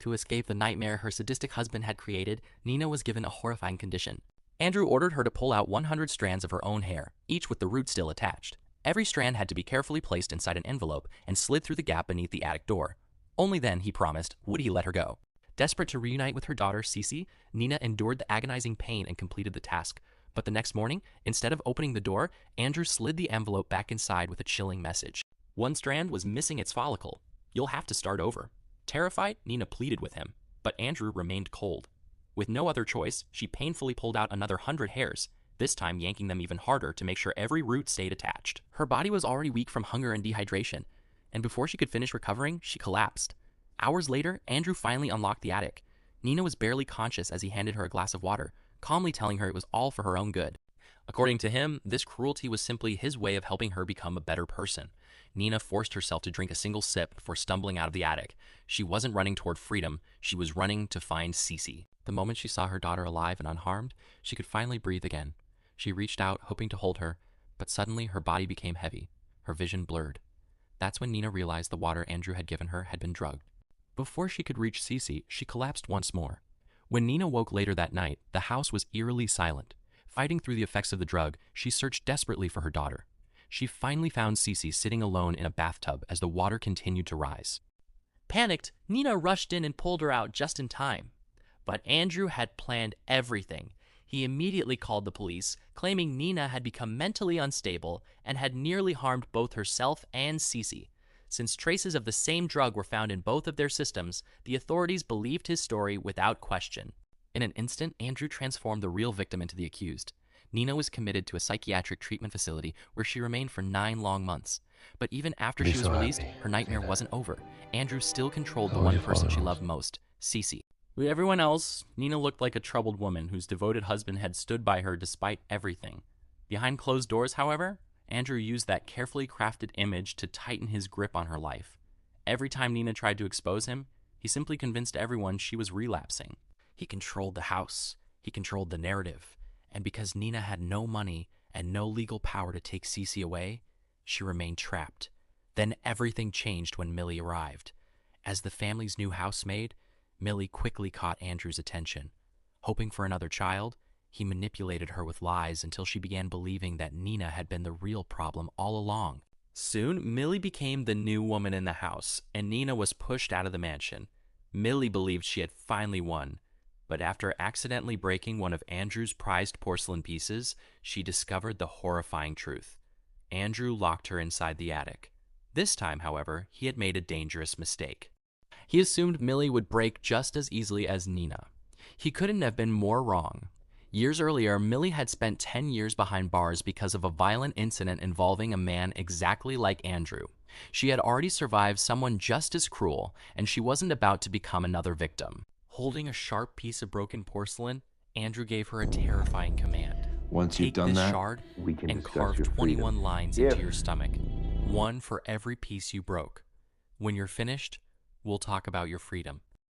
To escape the nightmare her sadistic husband had created, Nina was given a horrifying condition. Andrew ordered her to pull out 100 strands of her own hair, each with the root still attached. Every strand had to be carefully placed inside an envelope and slid through the gap beneath the attic door. Only then, he promised, would he let her go. Desperate to reunite with her daughter, Cece, Nina endured the agonizing pain and completed the task. But the next morning, instead of opening the door, Andrew slid the envelope back inside with a chilling message. One strand was missing its follicle. You'll have to start over. Terrified, Nina pleaded with him, but Andrew remained cold. With no other choice, she painfully pulled out another 100 hairs, this time yanking them even harder to make sure every root stayed attached. Her body was already weak from hunger and dehydration, and before she could finish recovering, she collapsed. Hours later, Andrew finally unlocked the attic. Nina was barely conscious as he handed her a glass of water, calmly telling her it was all for her own good. According to him, this cruelty was simply his way of helping her become a better person. Nina forced herself to drink a single sip before stumbling out of the attic. She wasn't running toward freedom, she was running to find Cece. The moment she saw her daughter alive and unharmed, she could finally breathe again. She reached out, hoping to hold her, but suddenly her body became heavy, her vision blurred. That's when Nina realized the water Andrew had given her had been drugged. Before she could reach Cece, she collapsed once more. When Nina woke later that night, the house was eerily silent. Fighting through the effects of the drug, she searched desperately for her daughter. She finally found Cece sitting alone in a bathtub as the water continued to rise. Panicked, Nina rushed in and pulled her out just in time. But Andrew had planned everything. He immediately called the police, claiming Nina had become mentally unstable and had nearly harmed both herself and Cece. Since traces of the same drug were found in both of their systems, the authorities believed his story without question. In an instant, Andrew transformed the real victim into the accused. Nina was committed to a psychiatric treatment facility where she remained for 9 long months. But even after she was released, her nightmare wasn't over. Andrew still controlled the one person she loved most, Cece. With everyone else, Nina looked like a troubled woman whose devoted husband had stood by her despite everything. Behind closed doors, however, Andrew used that carefully crafted image to tighten his grip on her life. Every time Nina tried to expose him, he simply convinced everyone she was relapsing. He controlled the house. He controlled the narrative. And because Nina had no money and no legal power to take Cece away, she remained trapped. Then everything changed when Millie arrived. As the family's new housemaid, Millie quickly caught Andrew's attention. Hoping for another child, he manipulated her with lies until she began believing that Nina had been the real problem all along. Soon, Millie became the new woman in the house, and Nina was pushed out of the mansion. Millie believed she had finally won. But after accidentally breaking one of Andrew's prized porcelain pieces, she discovered the horrifying truth. Andrew locked her inside the attic. This time, however, he had made a dangerous mistake. He assumed Millie would break just as easily as Nina. He couldn't have been more wrong. Years earlier, Millie had spent 10 years behind bars because of a violent incident involving a man exactly like Andrew. She had already survived someone just as cruel, and she wasn't about to become another victim. Holding a sharp piece of broken porcelain, Andrew gave her a terrifying command. Once you've done that, Take this shard and carve 21 lines into your stomach, one for every piece you broke. When you're finished, we'll talk about your freedom.